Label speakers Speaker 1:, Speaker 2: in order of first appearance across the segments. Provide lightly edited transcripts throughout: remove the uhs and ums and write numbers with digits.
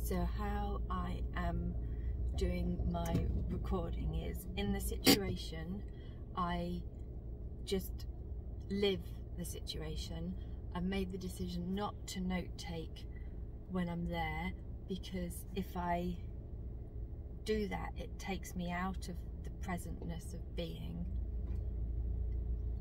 Speaker 1: So how I am doing my recording is, in the situation, I just live the situation. I've made the decision not to note take when I'm there, because if I do that, it takes me out of the presentness of being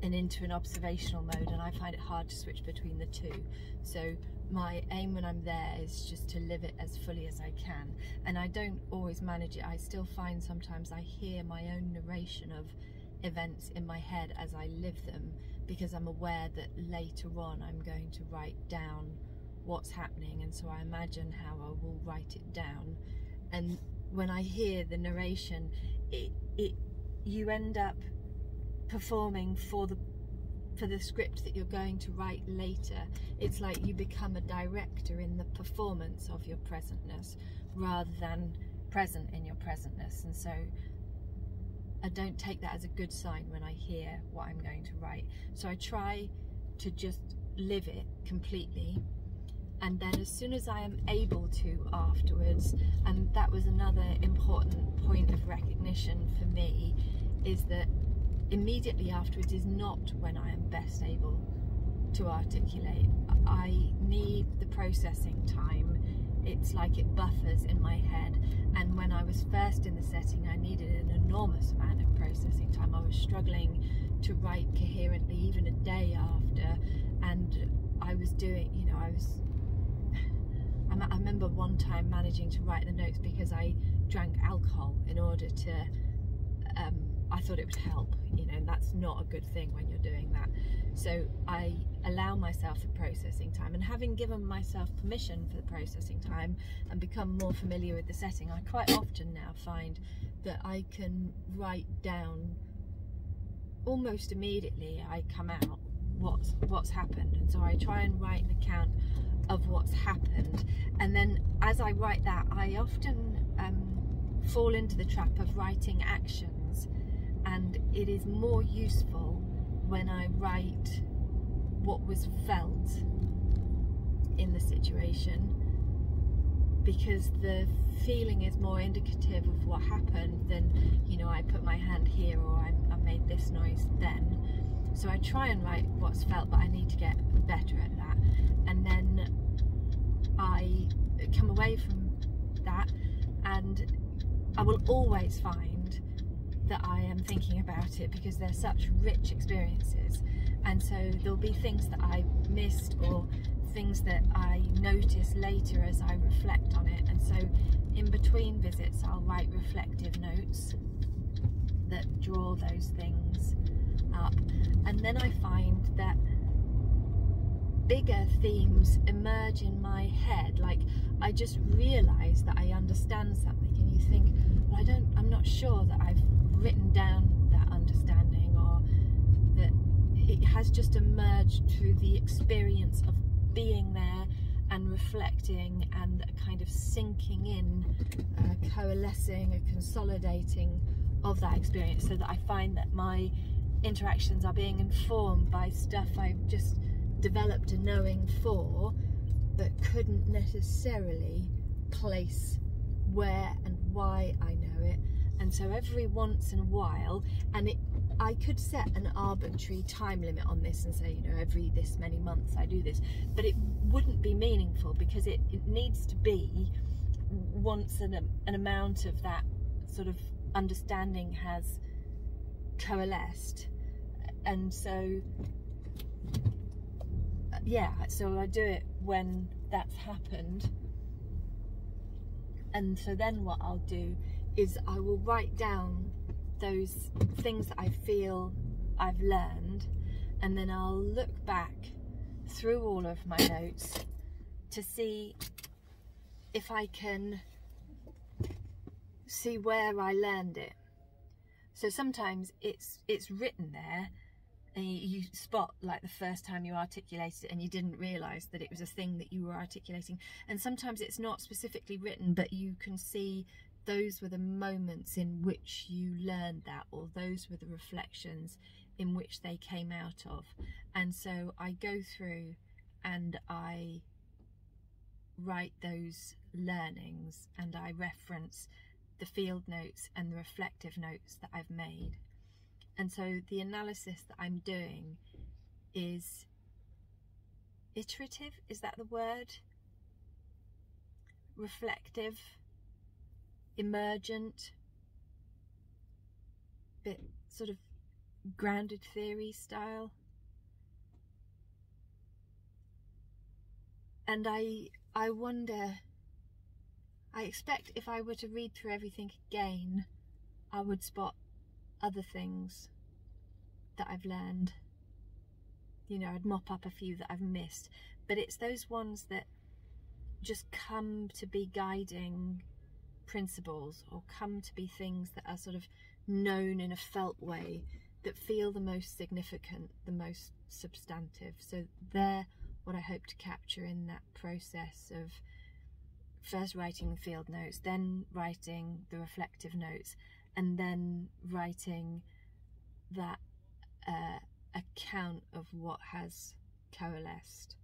Speaker 1: and into an observational mode, and I find it hard to switch between the two. So my aim when I'm there is just to live it as fully as I can, and I don't always manage it. I still find sometimes I hear my own narration of events in my head as I live them, because I'm aware that later on I'm going to write down what's happening, and so I imagine how I will write it down. And when I hear the narration, you end up performing for the script that you're going to write later. It's like you become a director in the performance of your presentness rather than present in your presentness, and so I don't take that as a good sign when I hear what I'm going to write. So I try to just live it completely, and then as soon as I am able to afterwards, and that was another important point of recognition for me, is that immediately afterwards is not when I am best able to articulate. I need the processing time. It's like it buffers in my head, and when I was first in the setting I needed an enormous amount of processing time. I was struggling to write coherently even a day after, and I was doing, you know, I remember one time managing to write the notes because I drank alcohol in order to I thought it would help, you know, and that's not a good thing when you're doing that. So I allow myself the processing time, and having given myself permission for the processing time and become more familiar with the setting, I quite often now find that I can write down almost immediately. I come out what's happened, and so I try and write an account of what's happened, and then as I write that, I often fall into the trap of writing actions. And it is more useful when I write what was felt in the situation, because the feeling is more indicative of what happened than, you know, I put my hand here or I made this noise then. So I try and write what's felt, but I need to get better at that. And then I come away from that, and I will always find that I am thinking about it, because they're such rich experiences, and so there'll be things that I missed or things that I notice later as I reflect on it. And so in between visits I'll write reflective notes that draw those things up, and then I find that bigger themes emerge in my head. Like, I just realise that I understand something, and you think, well, I'm not sure that I've written down that understanding, or that it has just emerged through the experience of being there and reflecting and a kind of sinking in, coalescing, a consolidating of that experience, so that I find that my interactions are being informed by stuff I've just developed a knowing for, but couldn't necessarily place where and why I know it. And so every once in a while, and I could set an arbitrary time limit on this and say, you know, every this many months I do this, but it wouldn't be meaningful, because it needs to be once an amount of that sort of understanding has coalesced. And so yeah, so I do it when that's happened. And so then what I'll do is I will write down those things that I feel I've learned, and then I'll look back through all of my notes to see if I can see where I learned it. So sometimes it's written there, and you spot, like, the first time you articulated it and you didn't realise that it was a thing that you were articulating. And sometimes it's not specifically written, but you can see those were the moments in which you learned that, or those were the reflections in which they came out of. And so I go through and I write those learnings, and I reference the field notes and the reflective notes that I've made. And so the analysis that I'm doing is iterative, is that the word? Reflective, emergent, bit sort of grounded theory style. And I wonder, I expect if I were to read through everything again, I would spot other things that I've learned. You know, I'd mop up a few that I've missed, but it's those ones that just come to be guiding principles, or come to be things that are sort of known in a felt way, that feel the most significant, the most substantive. So they're what I hope to capture in that process of first writing the field notes, then writing the reflective notes, and then writing that account of what has coalesced.